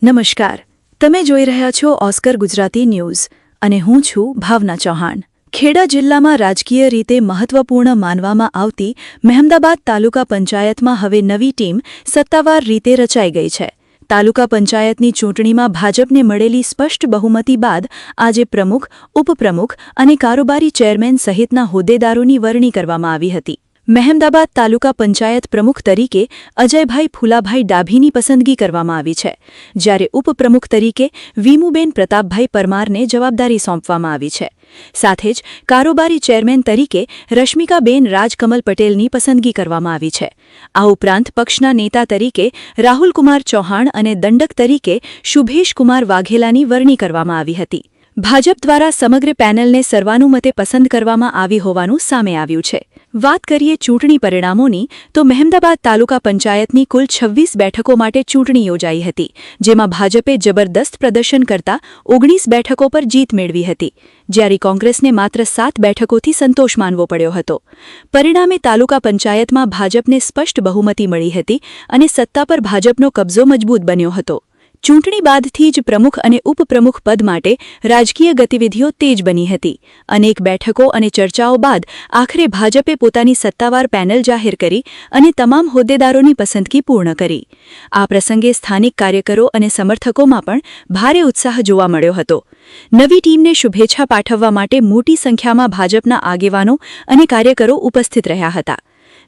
નમસ્કાર, તમે જોઈ રહ્યા છો ઓસ્કર ગુજરાતી ન્યૂઝ અને હું છું ભાવના ચૌહાણ। ખેડા જિલ્લામાં રાજકીય રીતે મહત્વપૂર્ણ માનવામાં આવતી મહેમદાબાદ તાલુકા પંચાયતમાં હવે નવી ટીમ સત્તાવાર રીતે રચાઈ ગઈ છે। તાલુકા પંચાયતની ચૂંટણીમાં ભાજપને મળેલી સ્પષ્ટ બહુમતી બાદ આજે પ્રમુખ, ઉપપ્રમુખ અને કારોબારી ચેરમેન સહિતના હોદ્દેદારોની વરણી કરવામાં આવી હતી। મહેમદાબાદ તાલુકા પંચાયત પ્રમુખ તરીકે અજયભાઈ ફુલાભાઈ ડાભીની પસંદગી કરવામાં આવી છે, જ્યારે ઉપપ્રમુખ તરીકે વીમુબેન પ્રતાપભાઈ પરમારને જવાબદારી સોંપવામાં આવી છે। સાથે જ કારોબારી ચેરમેન તરીકે રશ્મિકાબેન રાજકમલ પટેલની પસંદગી કરવામાં આવી છે। આ ઉપરાંત પક્ષના નેતા તરીકે રાહુલકુમાર ચૌહાણ અને દંડક તરીકે શુભેશકુમાર વાઘેલાની વરણી કરવામાં આવી હતી। ભાજપ દ્વારા સમગ્ર પેનલને સર્વાનુમતે પસંદ કરવામાં આવી હોવાનું સામે આવ્યું છે। વાત કરીએ ચૂંટણી પરિણામોની તો મહેમદાબાદ તાલુકા પંચાયતની કુલ 26 બેઠકો માટે ચૂંટણી યોજાઈ હતી, જેમાં ભાજપે જબરદસ્ત પ્રદર્શન કરતા 19 બેઠકો પર જીત મેળવી હતી, જ્યારે કોંગ્રેસને માત્ર 7 બેઠકોથી સંતોષ માનવો પડ્યો હતો। પરિણામે તાલુકા પંચાયતમાં ભાજપને સ્પષ્ટ બહુમતી મળી હતી અને સત્તા પર ભાજપનો કબજો મજબૂત બન્યો હતો। ચૂંટણી બાદથી જ પ્રમુખ અને ઉપપ્રમુખ પદ માટે રાજકીય ગતિવિધિઓ તેજ બની હતી। અનેક બેઠકો અને ચર્ચાઓ બાદ આખરે ભાજપે પોતાની સત્તાવાર પેનલ જાહેર કરી અને તમામ હોદ્દેદારોની પસંદગી પૂર્ણ કરી। આ પ્રસંગે સ્થાનિક કાર્યકરો અને સમર્થકોમાં પણ ભારે ઉત્સાહ જોવા મળ્યો હતો। નવી ટીમને શુભેચ્છા પાઠવવા માટે મોટી સંખ્યામાં ભાજપના આગેવાનો અને કાર્યકરો ઉપસ્થિત રહ્યા હતા।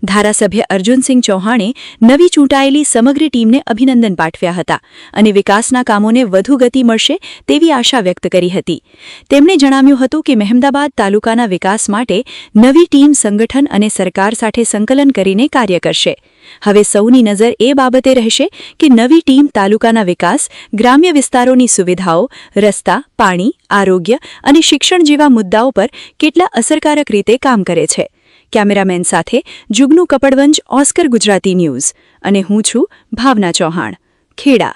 ધારાસભ્ય અર્જુનસિંહ ચૌહાણે નવી ચૂંટાયેલી સમગ્ર ટીમને અભિનંદન પાઠવ્યા હતા અને વિકાસના કામોને વધુ ગતિ મળશે તેવી આશા વ્યક્ત કરી હતી। તેમણે જણાવ્યું હતું કે મહેમદાબાદ તાલુકાના વિકાસ માટે નવી ટીમ સંગઠન અને સરકાર સાથે સંકલન કરીને કાર્ય કરશે। હવે સૌની નજર એ બાબતે રહેશે કે નવી ટીમ તાલુકાના વિકાસ, ગ્રામ્ય વિસ્તારોની સુવિધાઓ, રસ્તા, પાણી, આરોગ્ય અને શિક્ષણ જેવા મુદ્દાઓ પર કેટલા અસરકારક રીતે કામ કરે છે। કેમેરામેન સાથે જુગનુ કપડવંજ, ઓસ્કર ગુજરાતી ન્યૂઝ અને હું છું ભાવના ચૌહાણ, ખેડા।